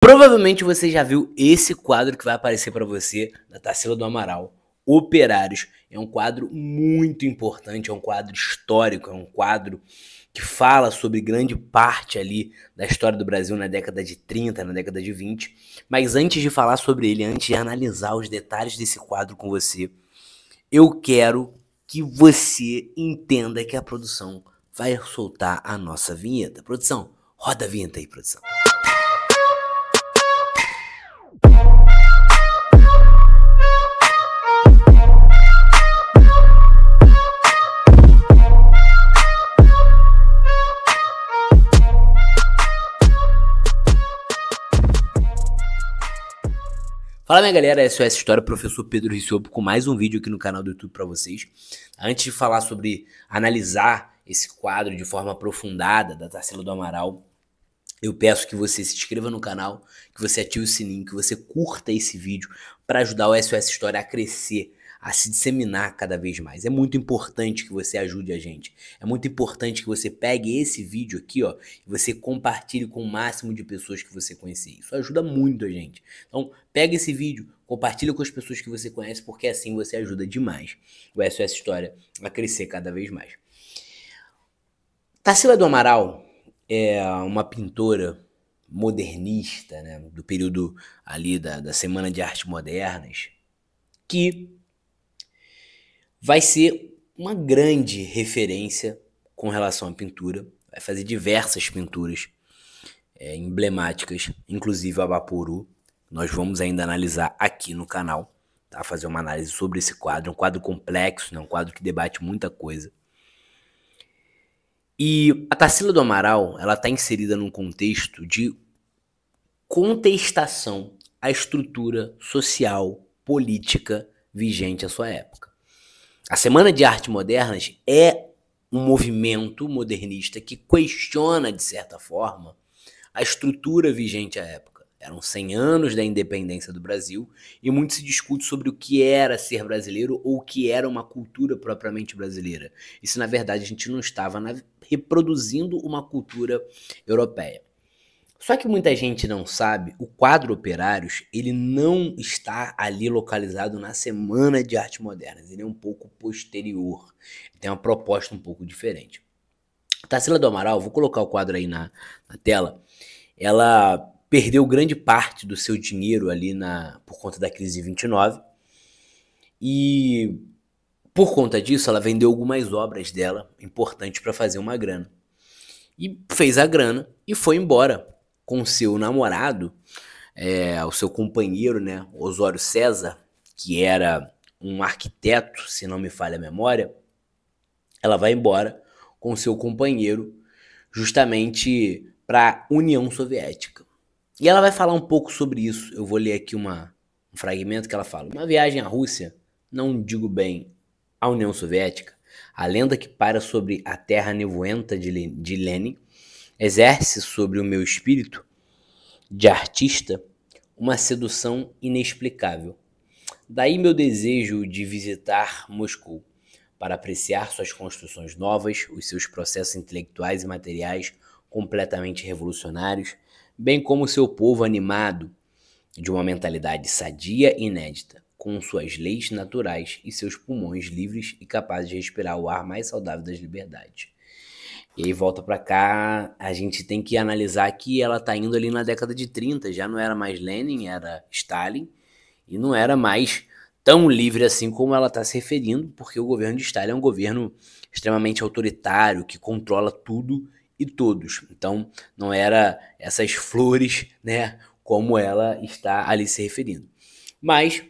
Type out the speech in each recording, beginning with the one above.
Provavelmente você já viu esse quadro que vai aparecer para você, da Tarsila do Amaral, Operários. É um quadro muito importante, é um quadro histórico, é um quadro que fala sobre grande parte ali da história do Brasil na década de 30, na década de 20. Mas antes de falar sobre ele, antes de analisar os detalhes desse quadro com você, eu quero que você entenda que a produção vai soltar a nossa vinheta. Produção, roda a vinheta aí, produção. Fala minha galera, essa é essa história, professor Pedro Rissopo com mais um vídeo aqui no canal do YouTube para vocês. Antes de falar sobre analisar esse quadro de forma aprofundada da Tarsila do Amaral, eu peço que você se inscreva no canal, que você ative o sininho, que você curta esse vídeo para ajudar o SOS História a crescer, a se disseminar cada vez mais. É muito importante que você ajude a gente. É muito importante que você pegue esse vídeo aqui, ó, e você compartilhe com o máximo de pessoas que você conhecer. Isso ajuda muito a gente. Então, pega esse vídeo, compartilha com as pessoas que você conhece, porque assim você ajuda demais o SOS História a crescer cada vez mais. Tarsila do Amaral é uma pintora modernista, né, do período ali da Semana de Artes Modernas, que vai ser uma grande referência com relação à pintura. Vai fazer diversas pinturas emblemáticas, inclusive a Vaporu. Nós vamos ainda analisar aqui no canal, tá? Fazer uma análise sobre esse quadro. Um quadro complexo, né? Um quadro que debate muita coisa. E a Tarsila do Amaral, ela está inserida num contexto de contestação à estrutura social, política vigente à sua época. A Semana de Artes Modernas é um movimento modernista que questiona, de certa forma, a estrutura vigente à época. Eram 100 anos da independência do Brasil e muito se discute sobre o que era ser brasileiro ou o que era uma cultura propriamente brasileira. E se, na verdade, a gente não estava reproduzindo uma cultura europeia. Só que muita gente não sabe, o quadro Operários, ele não está ali localizado na Semana de Artes Modernas, ele é um pouco posterior, tem uma proposta um pouco diferente. Tarsila do Amaral, vou colocar o quadro aí na tela, ela perdeu grande parte do seu dinheiro ali por conta da crise de 29 e por conta disso ela vendeu algumas obras dela importantes para fazer uma grana. E fez a grana e foi embora com seu namorado, o seu companheiro, né, Osório César, que era um arquiteto, se não me falha a memória. Ela vai embora com seu companheiro justamente para a União Soviética. E ela vai falar um pouco sobre isso. Eu vou ler aqui um fragmento que ela fala. Uma viagem à Rússia, não digo bem à União Soviética, a lenda que paira sobre a terra nevoenta de Lenin, exerce sobre o meu espírito de artista uma sedução inexplicável. Daí meu desejo de visitar Moscou para apreciar suas construções novas, os seus processos intelectuais e materiais completamente revolucionários, bem como seu povo animado de uma mentalidade sadia e inédita, com suas leis naturais e seus pulmões livres e capazes de respirar o ar mais saudável das liberdades. E aí volta pra cá, a gente tem que analisar que ela tá indo ali na década de 30, já não era mais Lenin, era Stalin, e não era mais tão livre assim como ela está se referindo, porque o governo de Stalin é um governo extremamente autoritário, que controla tudo e todos. Então não era essas flores, né, como ela está ali se referindo. Mas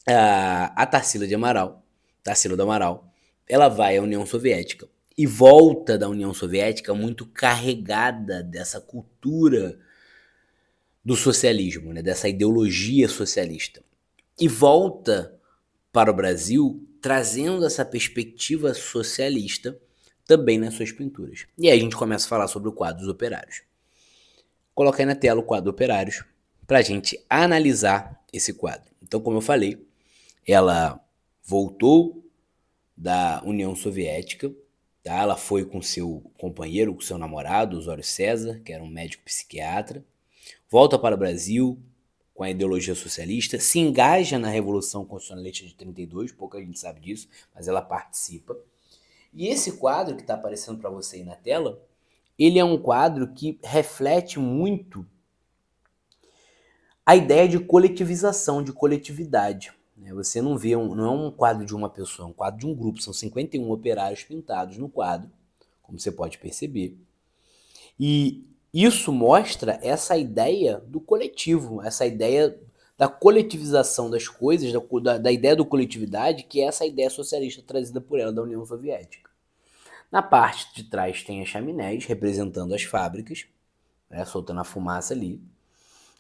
a Tarsila do Amaral, ela vai à União Soviética e volta da União Soviética muito carregada dessa cultura do socialismo, né, dessa ideologia socialista. E volta para o Brasil trazendo essa perspectiva socialista também nas suas pinturas. E aí a gente começa a falar sobre o quadro dos Operários. Coloca aí na tela o quadro Operários para a gente analisar esse quadro. Então, como eu falei, ela voltou da União Soviética, tá? Ela foi com seu companheiro, com seu namorado, Osório César, que era um médico psiquiatra. volta para o Brasil com a ideologia socialista, se engaja na Revolução Constitucionalista de 32, pouca gente sabe disso, mas ela participa. E esse quadro que está aparecendo para você aí na tela, ele é um quadro que reflete muito a ideia de coletivização, de coletividade. Você não vê, não é um quadro de uma pessoa, é um quadro de um grupo. São 51 operários pintados no quadro, como você pode perceber. E isso mostra essa ideia do coletivo, essa ideia da coletivização das coisas, da ideia do coletividade, que é essa ideia socialista trazida por ela da União Soviética. Na parte de trás tem as chaminés, representando as fábricas, soltando a fumaça ali.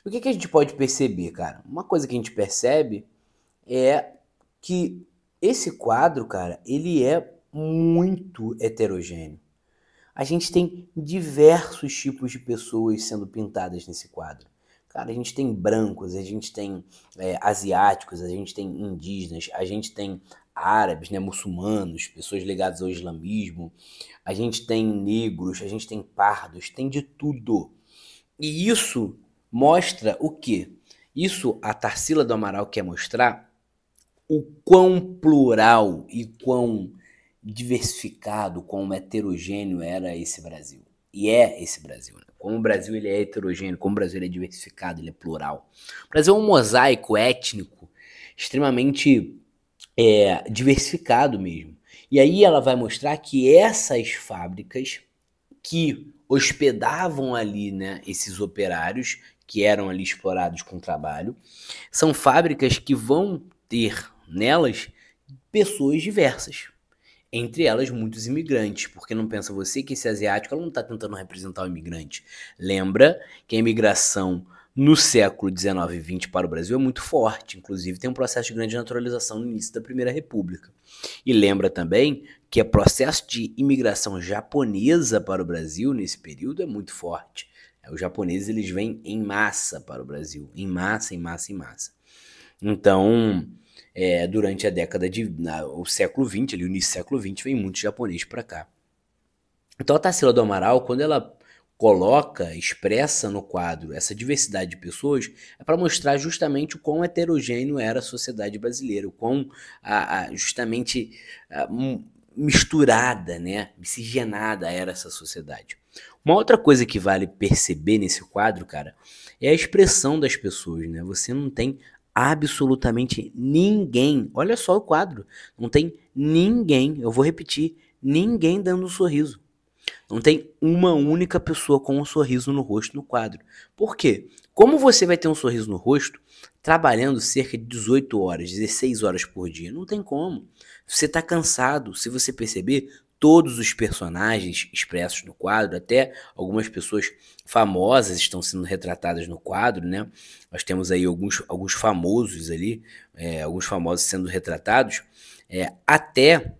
O que a gente pode perceber, cara? Uma coisa que a gente percebe é que esse quadro, cara, ele é muito heterogêneo. A gente tem diversos tipos de pessoas sendo pintadas nesse quadro. Cara, a gente tem brancos, a gente tem asiáticos, a gente tem indígenas, a gente tem árabes, né, muçulmanos, pessoas ligadas ao islamismo, a gente tem negros, a gente tem pardos, tem de tudo. E isso mostra o quê? Isso a Tarsila do Amaral quer mostrar o quão plural e quão diversificado, quão heterogêneo era esse Brasil. E é esse Brasil. Né? Como o Brasil ele é heterogêneo, como o Brasil ele é diversificado, ele é plural. O Brasil é um mosaico étnico extremamente diversificado mesmo. E aí ela vai mostrar que essas fábricas que hospedavam ali, né, esses operários que eram ali explorados com trabalho, são fábricas que vão ter nelas pessoas diversas. Entre elas, muitos imigrantes, porque não pensa você que esse asiático ela não está tentando representar o imigrante. Lembra que a imigração no século XIX e XX para o Brasil é muito forte, inclusive tem um processo de grande naturalização no início da Primeira República. E lembra também que o processo de imigração japonesa para o Brasil nesse período é muito forte. Os japoneses eles vêm em massa para o Brasil, em massa, em massa, em massa. Então, durante a década o século XX, ali, o início do século XX, vem muitos japoneses para cá. Então a Tarsila do Amaral, quando ela coloca, expressa no quadro essa diversidade de pessoas, é para mostrar justamente o quão heterogêneo era a sociedade brasileira, o quão justamente misturada, né, miscigenada era essa sociedade. Uma outra coisa que vale perceber nesse quadro, cara, é a expressão das pessoas, né? Você não tem absolutamente ninguém, olha só o quadro, não tem ninguém, eu vou repetir, ninguém dando um sorriso. Não tem uma única pessoa com um sorriso no rosto no quadro. Por quê? Como você vai ter um sorriso no rosto trabalhando cerca de 18 horas, 16 horas por dia? Não tem como. Você está cansado. Se você perceber, todos os personagens expressos no quadro, até algumas pessoas famosas estão sendo retratadas no quadro, né? Nós temos aí alguns famosos ali, alguns famosos sendo retratados, até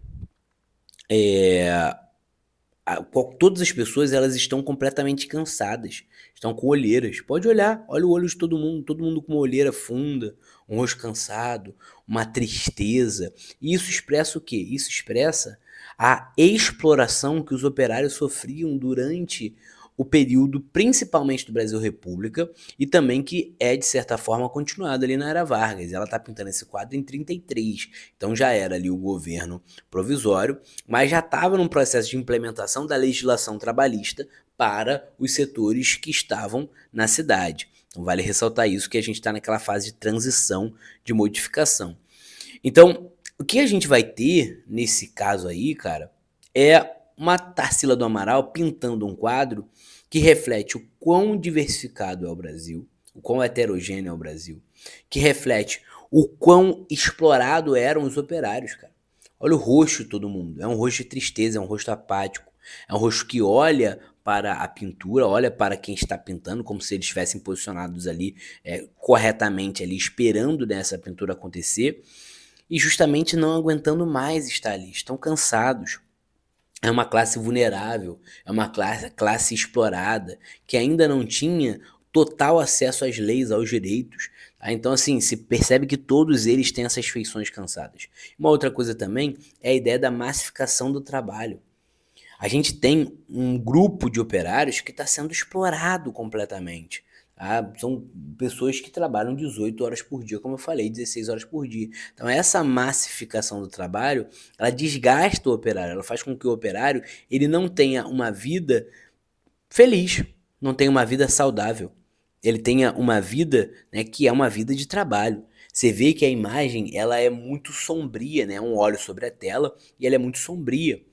todas as pessoas elas estão completamente cansadas, estão com olheiras. Pode olhar, olha o olho de todo mundo com uma olheira funda, um rosto cansado, uma tristeza. E isso expressa o quê? Isso expressa a exploração que os operários sofriam durante o período, principalmente do Brasil República, e também que é, de certa forma, continuado ali na Era Vargas. Ela está pintando esse quadro em 33, então já era ali o governo provisório, mas já estava num processo de implementação da legislação trabalhista para os setores que estavam na cidade. Então vale ressaltar isso, que a gente está naquela fase de transição, de modificação. Então, o que a gente vai ter nesse caso aí, cara, é uma Tarsila do Amaral pintando um quadro que reflete o quão diversificado é o Brasil, o quão heterogêneo é o Brasil, que reflete o quão explorado eram os operários, cara. Olha o rosto de todo mundo, é um rosto de tristeza, é um rosto apático, é um rosto que olha para a pintura, olha para quem está pintando, como se eles estivessem posicionados ali corretamente, ali esperando essa pintura acontecer, e justamente não aguentando mais estar ali, estão cansados. É uma classe vulnerável, é uma classe explorada, que ainda não tinha total acesso às leis, aos direitos. Tá? Então, assim, se percebe que todos eles têm essas feições cansadas. Uma outra coisa também é a ideia da massificação do trabalho. A gente tem um grupo de operários que está sendo explorado completamente. São pessoas que trabalham 18 horas por dia, como eu falei, 16 horas por dia. Então essa massificação do trabalho, ela desgasta o operário, ela faz com que o operário ele não tenha uma vida feliz, não tenha uma vida saudável. Ele tenha uma vida, né, que é uma vida de trabalho. Você vê que a imagem ela é muito sombria, né? Um óleo sobre a tela e ela é muito sombria.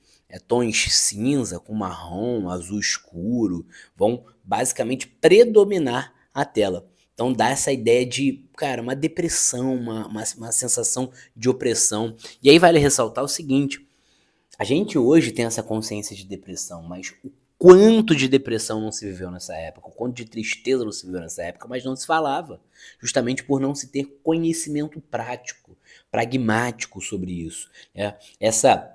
Tons cinza com marrom, azul escuro, vão basicamente predominar a tela. Então dá essa ideia de, cara, uma depressão, uma sensação de opressão. E aí vale ressaltar o seguinte, a gente hoje tem essa consciência de depressão, mas o quanto de depressão não se viveu nessa época, o quanto de tristeza não se viveu nessa época, mas não se falava, justamente por não se ter conhecimento prático, pragmático sobre isso. Essa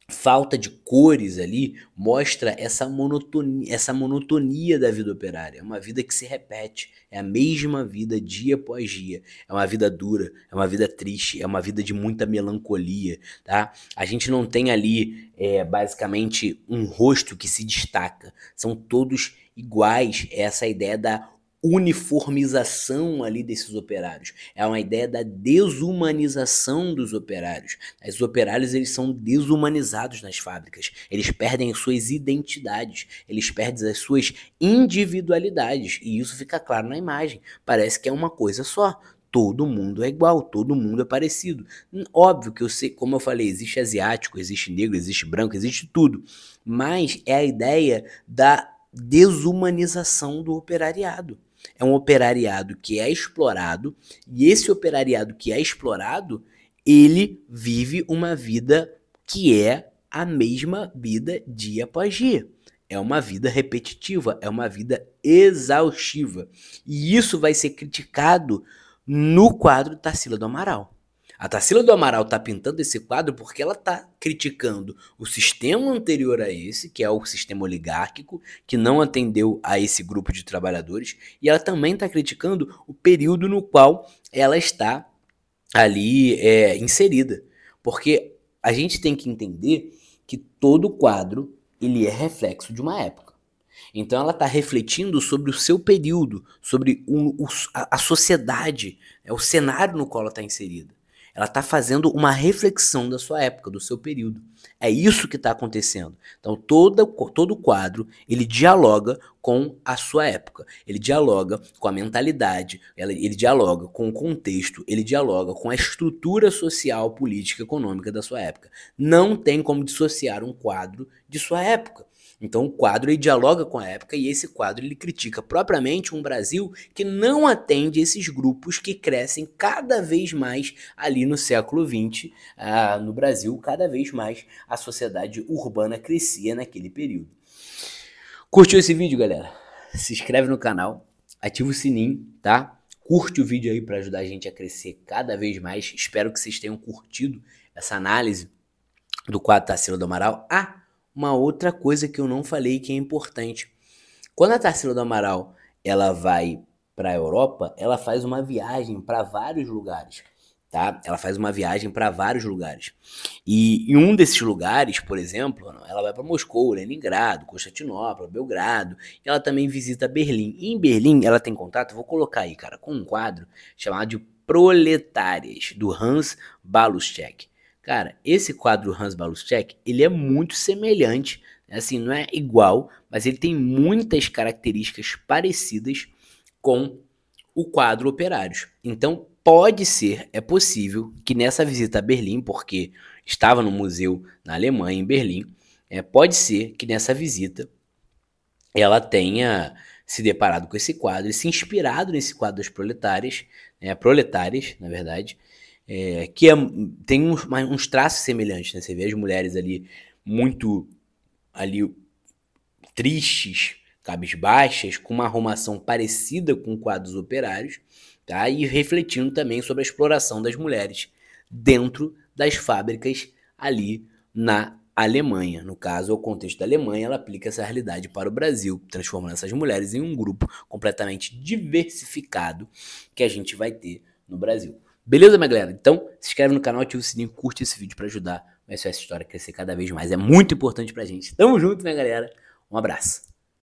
falta de cores ali mostra essa monotonia da vida operária. É uma vida que se repete, é a mesma vida dia após dia. É uma vida dura, é uma vida triste, é uma vida de muita melancolia, tá? A gente não tem ali basicamente um rosto que se destaca. São todos iguais. Essa ideia da uniformização ali desses operários. É uma ideia da desumanização dos operários. Os operários eles são desumanizados nas fábricas. Eles perdem as suas identidades, eles perdem as suas individualidades. E isso fica claro na imagem. Parece que é uma coisa só. Todo mundo é igual, todo mundo é parecido. Óbvio que eu sei, como eu falei, existe asiático, existe negro, existe branco, existe tudo. Mas é a ideia da desumanização do operariado. É um operariado que é explorado, e esse operariado que é explorado, ele vive uma vida que é a mesma vida dia após dia. É uma vida repetitiva, é uma vida exaustiva. E isso vai ser criticado no quadro Tarsila do Amaral. A Tarsila do Amaral está pintando esse quadro porque ela está criticando o sistema anterior a esse, que é o sistema oligárquico, que não atendeu a esse grupo de trabalhadores, e ela também está criticando o período no qual ela está ali inserida. Porque a gente tem que entender que todo quadro ele é reflexo de uma época. Então ela está refletindo sobre o seu período, sobre a sociedade, o cenário no qual ela está inserida. Ela está fazendo uma reflexão da sua época, do seu período. É isso que está acontecendo. Então todo quadro ele dialoga com a sua época. Ele dialoga com a mentalidade, ele dialoga com o contexto, ele dialoga com a estrutura social, política, econômica da sua época. Não tem como dissociar um quadro de sua época. Então o quadro ele dialoga com a época e esse quadro ele critica propriamente um Brasil que não atende esses grupos que crescem cada vez mais ali no século XX, no Brasil, cada vez mais a sociedade urbana crescia naquele período. Curtiu esse vídeo, galera? Se inscreve no canal, ativa o sininho, tá? Curte o vídeo aí para ajudar a gente a crescer cada vez mais. Espero que vocês tenham curtido essa análise do quadro Tarsila do Amaral. Uma outra coisa que eu não falei que é importante. Quando a Tarsila do Amaral ela vai para a Europa, ela faz uma viagem para vários lugares, tá? Ela faz uma viagem para vários lugares. E em um desses lugares, por exemplo, ela vai para Moscou, Leningrado, Constantinopla, Belgrado. E ela também visita Berlim. E em Berlim ela tem contato, vou colocar aí, cara, com um quadro chamado de Proletárias, do Hans Baluschek. Cara, esse quadro Hans Baluschek, ele é muito semelhante, assim, não é igual, mas ele tem muitas características parecidas com o quadro Operários. Então, pode ser, é possível que nessa visita a Berlim, porque estava no museu na Alemanha, em Berlim, pode ser que nessa visita ela tenha se deparado com esse quadro e se inspirado nesse quadro das proletárias, na verdade, tem uns traços semelhantes, né? Você vê as mulheres ali muito ali tristes, cabisbaixas, com uma arrumação parecida com quadros operários, tá? E refletindo também sobre a exploração das mulheres dentro das fábricas ali na Alemanha. No caso, o contexto da Alemanha, ela aplica essa realidade para o Brasil, transformando essas mulheres em um grupo completamente diversificado que a gente vai ter no Brasil. Beleza, minha galera? Então, se inscreve no canal, ativa o sininho, curte esse vídeo para ajudar essa história a crescer cada vez mais. É muito importante pra gente. Tamo junto, minha galera. Um abraço.